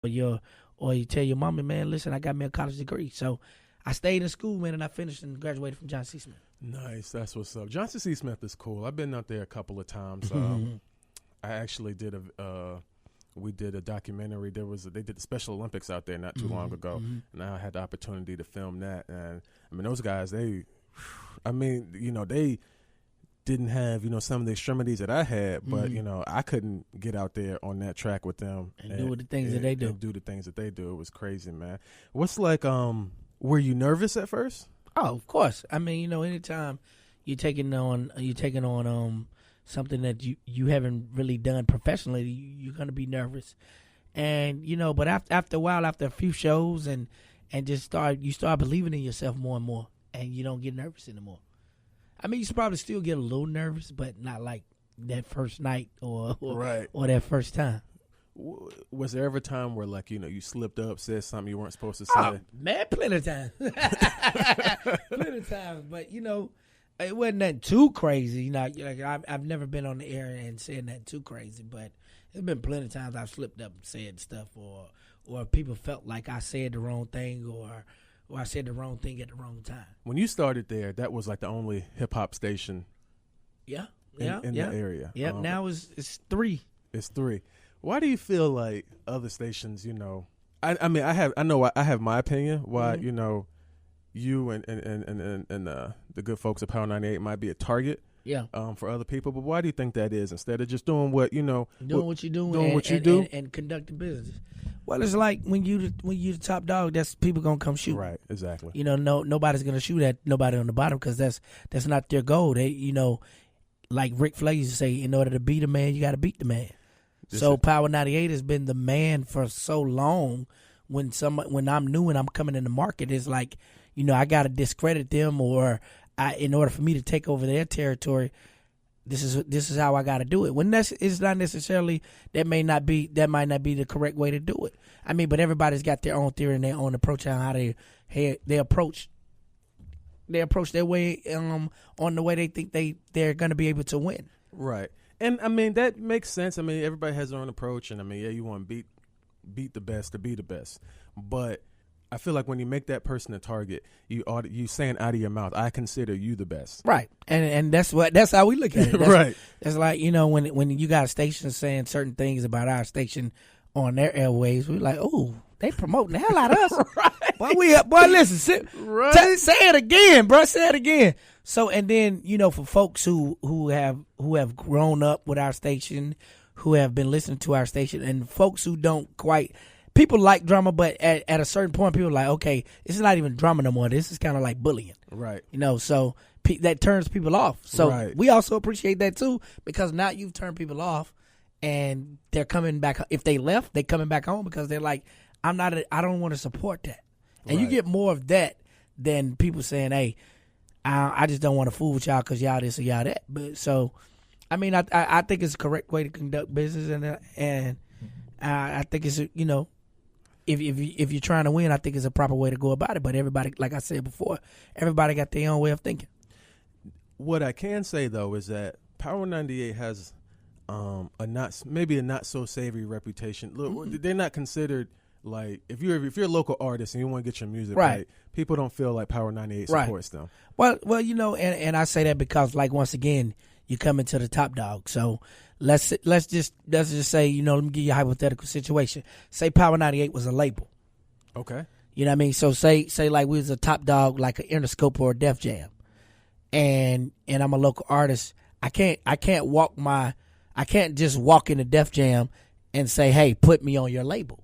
or you tell your mama, man, listen, I got me a college degree. So I stayed in school, man, and I finished and graduated from Johnson C. Smith. Nice, that's what's up. Johnson C. Smith is cool. I've been out there a couple of times. I actually did we did a documentary. They did the Special Olympics out there not too long ago, and I had the opportunity to film that. And I mean, those guys, they didn't have some of the extremities that I had, but I couldn't get out there on that track with them and do the things that they do. And do the things that they do. It was crazy, man. What's like? Were you nervous at first? Oh, of course. I mean, anytime you're taking on something that you haven't really done professionally, you're gonna be nervous. And but after a while, after a few shows, and just you start believing in yourself more and more, and you don't get nervous anymore. I mean, you should probably still get a little nervous, but not like that first night or that first time. Was there ever a time where you slipped up, said something you weren't supposed to say? Oh, man, plenty of times. Plenty of times, but it wasn't nothing too crazy. I've never been on the air and said nothing too crazy, but there's been plenty of times I've slipped up and said stuff, or people felt like I said the wrong thing, or I said the wrong thing at the wrong time. When you started there, that was like the only hip hop station. In the area. Yep. Now it's 3. It's 3. Why do you feel like other stations? I have my opinion. Why you and the good folks at Power 98 might be a target. Yeah. For other people, but why do you think that is? Instead of just doing what doing what you do, and conducting business. Well, it's like when you the top dog, that's people gonna come shoot. Right, exactly. Nobody's gonna shoot at nobody on the bottom because that's not their goal. They like Ric Flair used to say, in order to beat a man, you got to beat the man. So Power 98 has been the man for so long. When I'm new and I'm coming in the market, it's like I got to discredit them, or in order for me to take over their territory, this is how I got to do it. When it's not necessarily that might not be the correct way to do it. I mean, but everybody's got their own theory and their own approach on how they approach their way on the way they think they're going to be able to win. Right, and I mean that makes sense. I mean everybody has their own approach, and I mean you want to beat the best to be the best, but I feel like when you make that person a target, you saying out of your mouth, I consider you the best. Right. And that's how we look at it. Right. It's like, when you got a station saying certain things about our station on their airwaves, we're like, oh, they promoting the hell out of us. Right. Boy, listen, say it again, bro. Say it again. So, and then, for folks who have grown up with our station, who have been listening to our station, and folks who don't quite. People like drama, but at a certain point, people are like, okay, this is not even drama no more. This is kind of like bullying. Right. So that turns people off. So right. We also appreciate that too, because now you've turned people off, and they're coming back. If they left, they're coming back home because they're like, I don't want to support that. And right. You get more of that than people saying, hey, I just don't want to fool with y'all because y'all this or y'all that. But so, I mean, I think it's a correct way to conduct business, and I think it's If you're trying to win, I think it's a proper way to go about it. But everybody, like I said before, everybody got their own way of thinking. What I can say though is that Power 98 has a not so savory reputation. Look, they're not considered like if you're a local artist and you want to get your music right, people don't feel like Power 98 supports them. Well, and I say that because like once again, you come into the top dog, so. Let's just say, let me give you a hypothetical situation. Say Power 98 was a label. Okay. You know what I mean? So say like we was a top dog like an Interscope or a Def Jam. And I'm a local artist. I can't just walk into Def Jam and say, "Hey, put me on your label.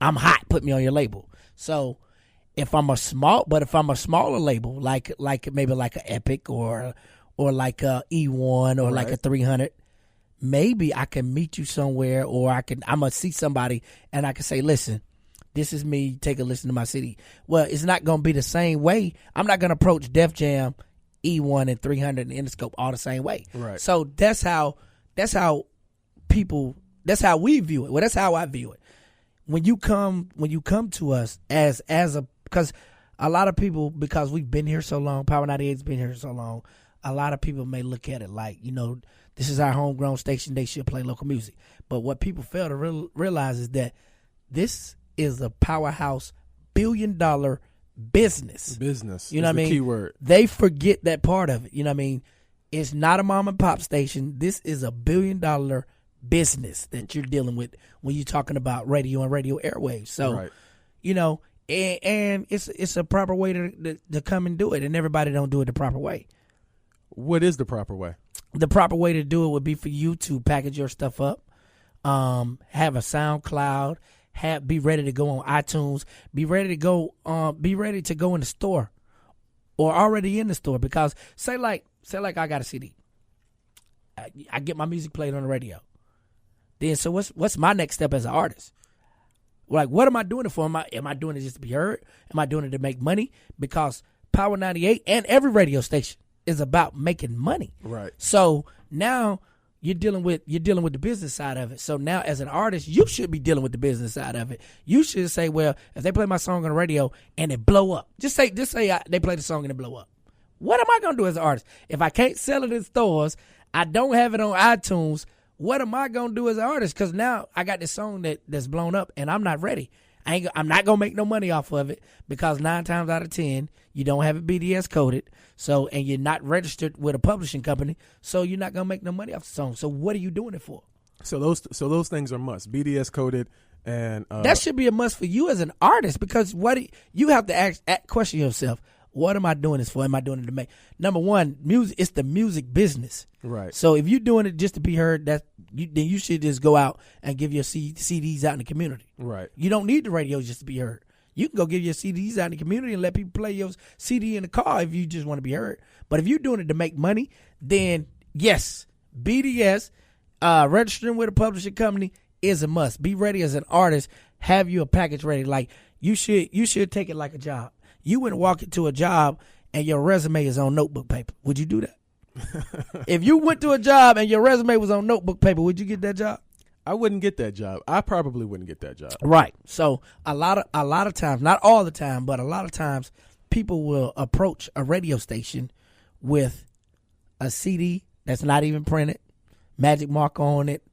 I'm hot, put me on your label." So if I'm a smaller label like maybe like an Epic or like a E1 or like a 300, maybe I can meet you somewhere, or I'm going to see somebody and I can say, listen, this is me, take a listen to my CD. Well, it's not going to be the same way. I'm not going to approach Def Jam, E1, and 300 and Interscope all the same way. Right. So that's how we view it. Well, that's how I view it. When you come to us because a lot of people, because we've been here so long, Power 98's been here so long, a lot of people may look at it like, this is our homegrown station, they should play local music. But what people fail to realize is that This is a powerhouse billion-dollar business. Business. You know what I mean? Key word. They forget that part of it. You know what I mean? It's not a mom and pop station. This is a billion-dollar business that you're dealing with when you're talking about radio and radio airwaves. So, Right. you know, and it's a proper way to come and do it, and everybody don't do it the proper way. What is the proper way? The proper way to do it would be for you to package your stuff up, have a SoundCloud, be ready to go on iTunes, be ready to go in the store, or already in the store. Because say like I got a CD, I get my music played on the radio. Then so what's my next step as an artist? Like, what am I doing it for? Am I doing it just to be heard? Am I doing it to make money? Because Power 98 and every radio station is about making money. Right. So now you're dealing with the business side of it. So now as an artist, you should be dealing with the business side of it. You should say, well, if they play my song on the radio and it blow up, just say they play the song and it blow up. What am I gonna do as an artist if I can't sell it in stores? I don't have it on iTunes. What am I gonna do as an artist? Because now I got this song that's blown up and I'm not ready. I'm not gonna make no money off of it because 9 times out of 10 you don't have it BDS coded. So and you're not registered with a publishing company, so you're not gonna make no money off the song. So what are you doing it for? So those things are must. BDS coded, and that should be a must for you as an artist, because you have to question yourself. What am I doing this for? Am I doing it to make? Number one, music. It's the music business. Right. So if you're doing it just to be heard, then you should just go out and give your CDs out in the community. Right. You don't need the radio just to be heard. You can go give your CDs out in the community and let people play your CD in the car if you just want to be heard. But if you're doing it to make money, then yes, BDS, registering with a publishing company is a must. Be ready as an artist. Have you a package ready? Like you should take it like a job. You wouldn't walk into a job and your resume is on notebook paper. Would you do that? If you went to a job and your resume was on notebook paper, would you get that job? I wouldn't get that job. I probably wouldn't get that job. Right. So a lot of times, not all the time, but a lot of times, people will approach a radio station with a CD that's not even printed, magic mark on it,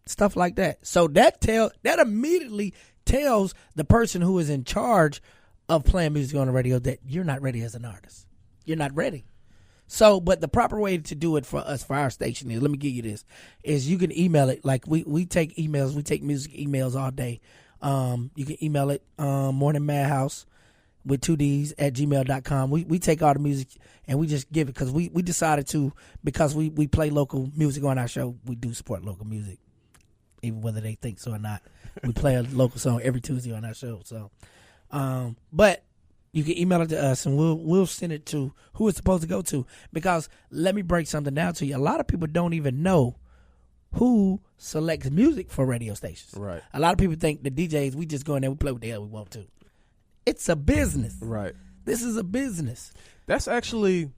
stuff like that. So that immediately tells the person who is in charge of playing music on the radio that you're not ready as an artist. You're not ready. So, but the proper way to do it for us, for our station is, let me give you this, is you can email it. Like we take emails, we take music emails all day. You can email it, Morning Madhouse with 2 Ds at gmail.com. We take all the music and we just give it because we decided to, because we play local music on our show. We do support local music, even whether they think so or not. We play a local song every Tuesday on our show. So, but you can email it to us and we'll send it to who it's supposed to go to. Because let me break something down to you. A lot of people don't even know who selects music for radio stations. Right. A lot of people think the DJs, we just go in there, we play what the hell we want to. It's a business. Right. This is a business. That's the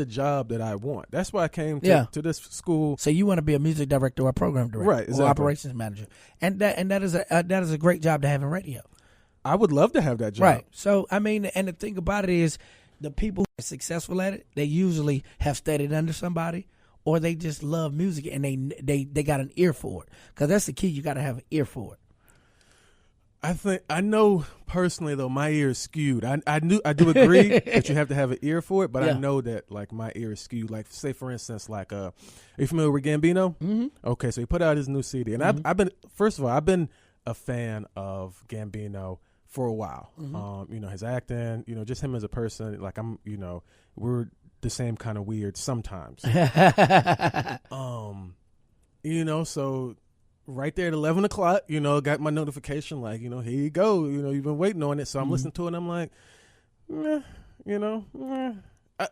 job that I want. That's why I came to this school. So you want to be a music director or a program director, right? Exactly. Or operations manager, and that is a great job to have in radio. I would love to have that job. Right. So I mean, and the thing about it is, the people who are successful at it, they usually have studied under somebody, or they just love music and they got an ear for it. Because that's the key. You got to have an ear for it. I know personally though, my ear is skewed. I do agree that you have to have an ear for it, but I know that like my ear is skewed. Like say for instance, like are you familiar with Gambino? Mm-hmm. Okay, so he put out his new CD, and Mm-hmm. I've been a fan of Gambino for a while. Mm-hmm. His acting, just him as a person. Like we're the same kind of weird sometimes. So. Right there at 11 o'clock, got my notification like, here you go. You've been waiting on it. So I'm listening to it and I'm like,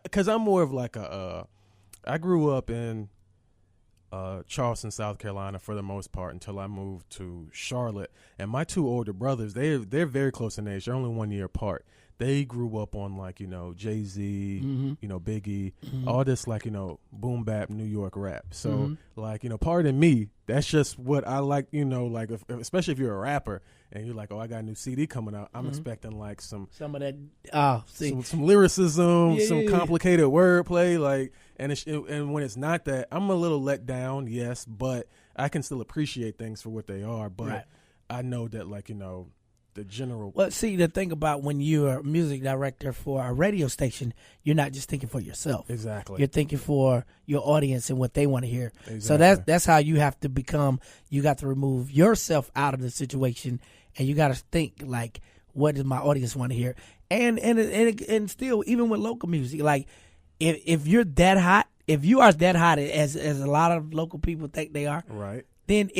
because I'm more of like I grew up in Charleston, South Carolina for the most part until I moved to Charlotte. And my 2 older brothers, they're very close in age. They're only 1 year apart. They grew up on like, Jay-Z, Mm-hmm. Biggie, Mm-hmm. all this like, boom bap New York rap. So like, part of me, that's just what I like, like especially if you're a rapper and you're like, oh, I got a new CD coming out. I'm expecting like some of that, some lyricism, some complicated wordplay, like, and when it's not that, I'm a little let down, yes, but I can still appreciate things for what they are. But I know that like the general. Well, see, the thing about when you're a music director for a radio station, you're not just thinking for yourself. Exactly. You're thinking for your audience and what they want to hear. Exactly. So that's how you have to become. You got to remove yourself out of the situation, and you got to think like, what does my audience want to hear? And still, even with local music, like if you're that hot, if you are that hot as a lot of local people think they are, right, then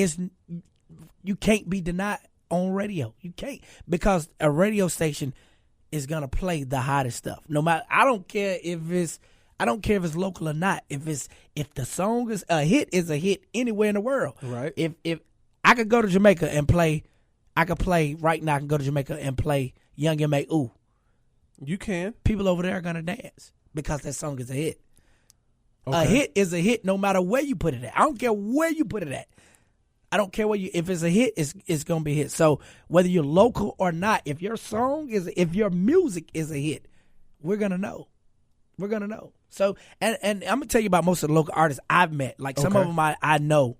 you can't be denied on radio. You can't, because a radio station is gonna play the hottest stuff. No matter, I don't care if it's local or not. If the song is a hit anywhere in the world. right. If I could go to Jamaica and play, I could play right now. I can go to Jamaica and play Young M.A. Ooh. You can. People over there are gonna dance because that song is a hit. Okay. A hit is a hit no matter where you put it at. I don't care where you put it at. I don't care if it's a hit, it's gonna be a hit. So whether you're local or not, if your music is a hit, we're gonna know. We're gonna know. So and I'm gonna tell you about most of the local artists I've met. Like some of them I know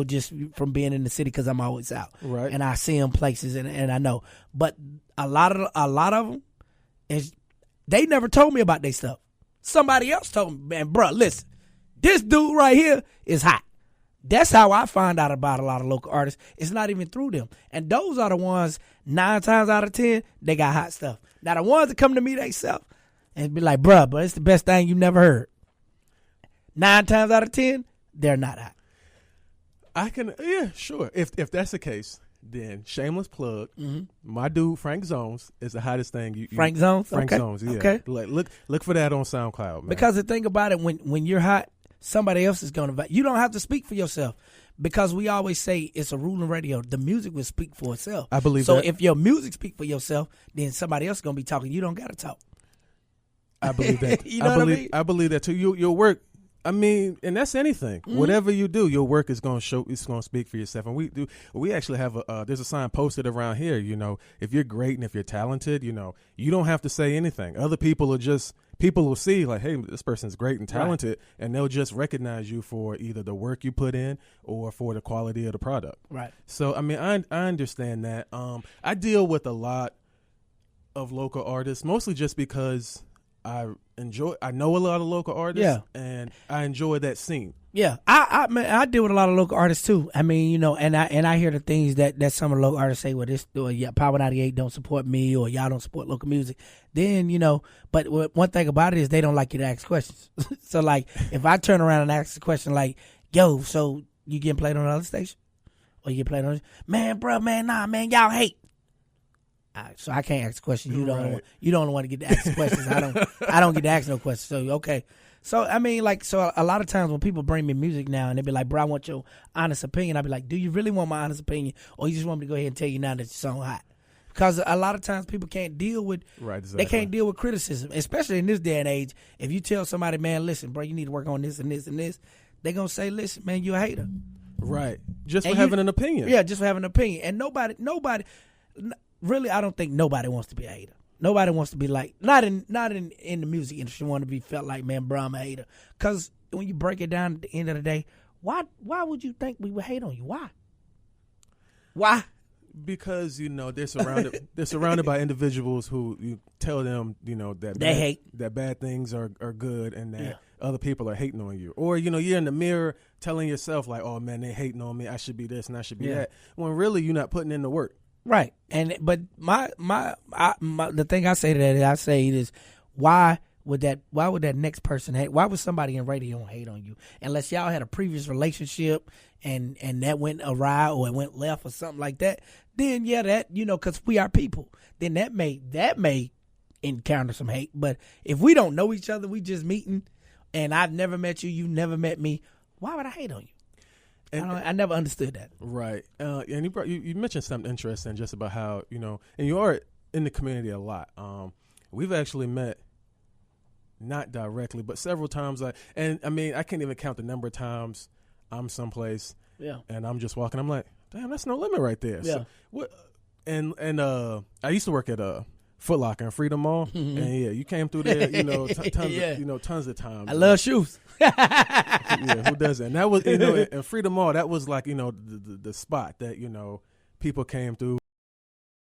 just from being in the city because I'm always out. Right. And I see them places and I know. But a lot of them they never told me about their stuff. Somebody else told me, man, bro, listen, this dude right here is hot. That's how I find out about a lot of local artists. It's not even through them. And those are the ones, 9 times out of 10, they got hot stuff. Now, the ones that come to me themselves and be like, bruh, but it's the best thing you never heard. 9 times out of 10, they're not hot. Yeah, sure. If that's the case, then shameless plug. Mm-hmm. My dude Frank Zones is the hottest thing. Frank Zones? Frank Okay. Zones, yeah. Okay. Like look for that on SoundCloud, man. Because the thing about it, when you're hot, somebody else is going to. You don't have to speak for yourself, because we always say it's a rule in radio. The music will speak for itself. I believe so. that. So if your music speak for yourself, then somebody else is going to be talking. You don't got to talk. I believe that. You know what I mean? I believe that too. Your work. I mean, and that's anything. Mm-hmm. Whatever you do, your work is going to show. It's going to speak for yourself. And we actually have there's a sign posted around here. If you're great and if you're talented, you don't have to say anything. Other people will see like, hey, this person's great and talented, right, and they'll just recognize you for either the work you put in or for the quality of the product. Right. So I mean, I understand that. I deal with a lot of local artists, mostly just because I know a lot of local artists, yeah, and I enjoy that scene. Yeah, I deal with a lot of local artists too. I mean, and I hear the things that some of the local artists say, well, Power 98 don't support me, or y'all don't support local music. Then, but one thing about it is they don't like you to ask questions. So like, if I turn around and ask a question like, yo, so you getting played on another station? Or you get played on, man, bro, man, nah, man, y'all hate. So I can't ask questions. You don't want to get to ask questions. I don't get to ask no questions. So okay. So I mean, like, so a lot of times when people bring me music now and they be like, "Bro, I want your honest opinion," I be like, "Do you really want my honest opinion, or you just want me to go ahead and tell you now that your song hot?" Because a lot of times people can't deal with They can't deal with criticism, especially in this day and age. If you tell somebody, "Man, listen, bro, you need to work on this and this and this," they gonna say, "Listen, man, you a hater." Right. Just for having an opinion. Yeah, just for having an opinion. And nobody. Really, I don't think nobody wants to be a hater. Nobody wants to be like, not in the music industry, want to be felt like, man, bro, I'm a hater. Because when you break it down at the end of the day, why would you think we would hate on you? Why? Because they're surrounded by individuals who you tell them that bad things are good, and that other people are hating on you, or you're in the mirror telling yourself like, oh man, they hating on me, I should be this and I should be that, when really you're not putting in the work. Right. But the thing I say to that is, why would that next person hate? Why would somebody in radio hate on you? Unless y'all had a previous relationship and that went awry or it went left or something like that, then because we are people, then that may encounter some hate. But if we don't know each other, we just meeting, and I've never met you, you never met me, why would I hate on you? I never understood that. Right. And you mentioned something interesting just about how, and you are in the community a lot. We've actually met, not directly, but several times. And I mean, I can't even count the number of times I'm someplace. Yeah. And I'm just walking. I'm like, damn, that's no limit right there. Yeah. So, what? And I used to work at Foot Locker and Freedom Mall, and you came through there, tons of times. I love shoes. Yeah, who doesn't? And that was, and Freedom Mall, that was like, the spot that people came through